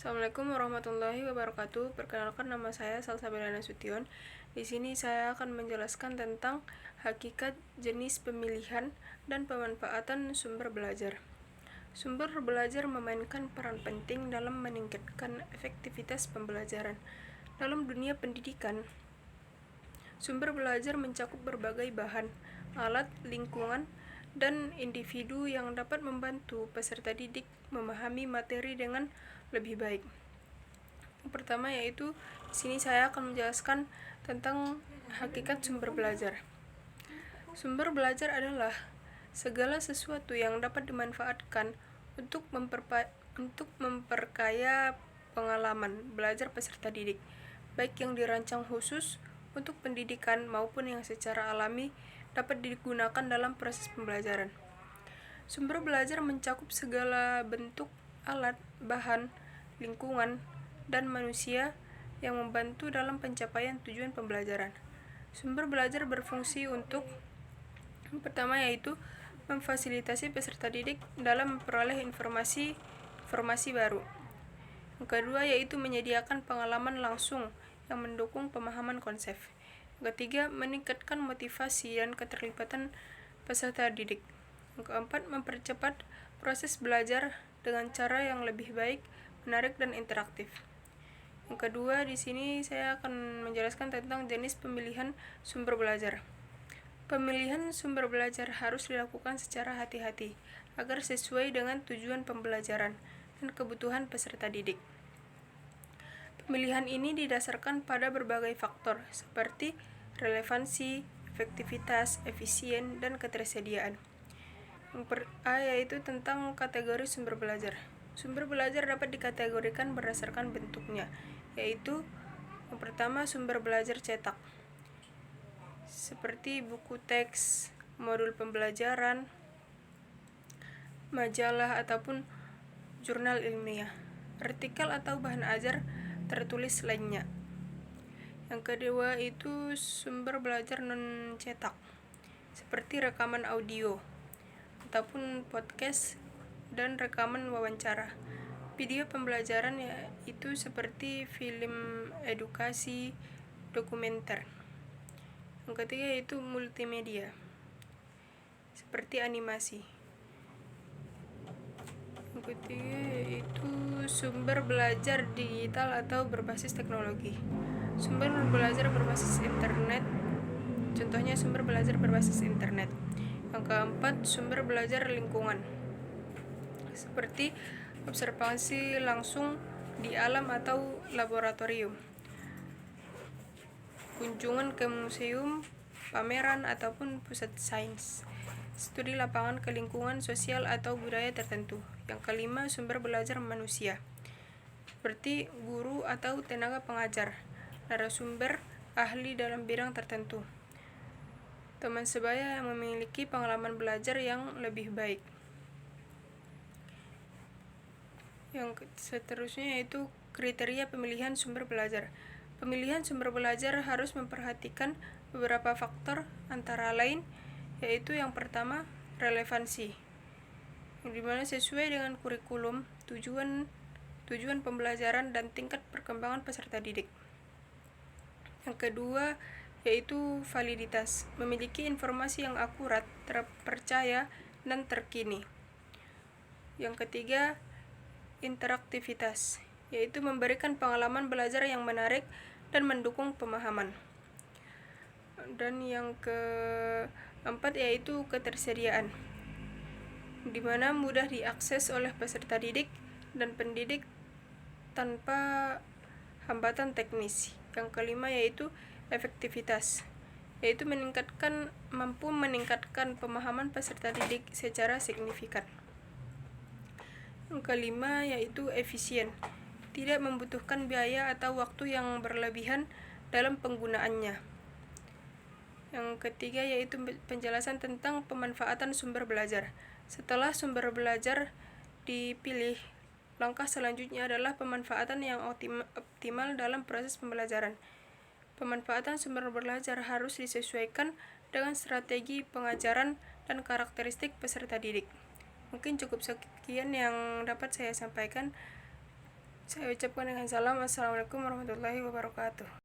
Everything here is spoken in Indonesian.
Assalamualaikum warahmatullahi wabarakatuh. Perkenalkan, nama saya Salsabila Nasution. Di sini saya akan menjelaskan tentang hakikat, jenis pemilihan, dan pemanfaatan sumber belajar. Sumber belajar memainkan peran penting dalam meningkatkan efektivitas pembelajaran. Dalam dunia pendidikan, sumber belajar mencakup berbagai bahan, alat, lingkungan, dan individu yang dapat membantu peserta didik memahami materi dengan lebih baik. Yang pertama yaitu di sini saya akan menjelaskan tentang hakikat sumber belajar. Sumber belajar adalah segala sesuatu yang dapat dimanfaatkan untuk memperkaya pengalaman belajar peserta didik, baik yang dirancang khusus untuk pendidikan maupun yang secara alami dapat digunakan dalam proses pembelajaran. Sumber belajar mencakup segala bentuk alat, bahan, lingkungan, dan manusia yang membantu dalam pencapaian tujuan pembelajaran. Sumber belajar berfungsi untuk yang pertama yaitu memfasilitasi peserta didik dalam memperoleh informasi baru. Yang kedua yaitu menyediakan pengalaman langsung yang mendukung pemahaman konsep. Yang ketiga, meningkatkan motivasi dan keterlibatan peserta didik. Yang keempat, mempercepat proses belajar dengan cara yang lebih baik, menarik, dan interaktif. Yang kedua, di sini saya akan menjelaskan tentang jenis pemilihan sumber belajar. Pemilihan sumber belajar harus dilakukan secara hati-hati agar sesuai dengan tujuan pembelajaran dan kebutuhan peserta didik. Pemilihan ini didasarkan pada berbagai faktor seperti relevansi, efektivitas, efisien, dan ketersediaan. Yang A yaitu tentang kategori sumber belajar. Sumber belajar dapat dikategorikan berdasarkan bentuknya, yaitu yang pertama sumber belajar cetak, seperti buku teks, modul pembelajaran, majalah ataupun jurnal ilmiah, artikel atau bahan ajar tertulis lainnya. Yang kedua itu sumber belajar non cetak, seperti rekaman audio ataupun podcast dan rekaman wawancara. Video pembelajaran yaitu seperti film edukasi, dokumenter. Yang ketiga yaitu multimedia, seperti animasi. Yang ketiga yaitu sumber belajar digital atau berbasis teknologi. Sumber belajar berbasis internet, contohnya sumber belajar berbasis internet. Yang keempat, sumber belajar lingkungan, seperti observasi langsung di alam atau laboratorium, kunjungan ke museum, pameran, ataupun pusat sains, studi lapangan ke lingkungan sosial atau budaya tertentu. Yang kelima, sumber belajar manusia, seperti guru atau tenaga pengajar, narasumber, ahli dalam bidang tertentu, teman sebaya yang memiliki pengalaman belajar yang lebih baik. Yang seterusnya yaitu kriteria pemilihan sumber belajar. Pemilihan sumber belajar harus memperhatikan beberapa faktor, antara lain yaitu yang pertama, relevansi, yang dimana sesuai dengan kurikulum, tujuan pembelajaran, dan tingkat perkembangan peserta didik. Yang kedua yaitu validitas, memiliki informasi yang akurat, terpercaya, dan terkini. Yang ketiga, interaktivitas, yaitu memberikan pengalaman belajar yang menarik dan mendukung pemahaman. Dan yang keempat yaitu ketersediaan, di mana mudah diakses oleh peserta didik dan pendidik tanpa hambatan teknis. Yang kelima yaitu efektivitas, yaitu mampu meningkatkan pemahaman peserta didik secara signifikan. Yang kelima yaitu efisien, tidak membutuhkan biaya atau waktu yang berlebihan dalam penggunaannya. Yang ketiga yaitu penjelasan tentang pemanfaatan sumber belajar. Setelah sumber belajar dipilih, langkah selanjutnya adalah pemanfaatan yang optimal dalam proses pembelajaran. Pemanfaatan sumber belajar harus disesuaikan dengan strategi pengajaran dan karakteristik peserta didik. Mungkin cukup sekian yang dapat saya sampaikan. Saya ucapkan dengan salam. Assalamualaikum warahmatullahi wabarakatuh.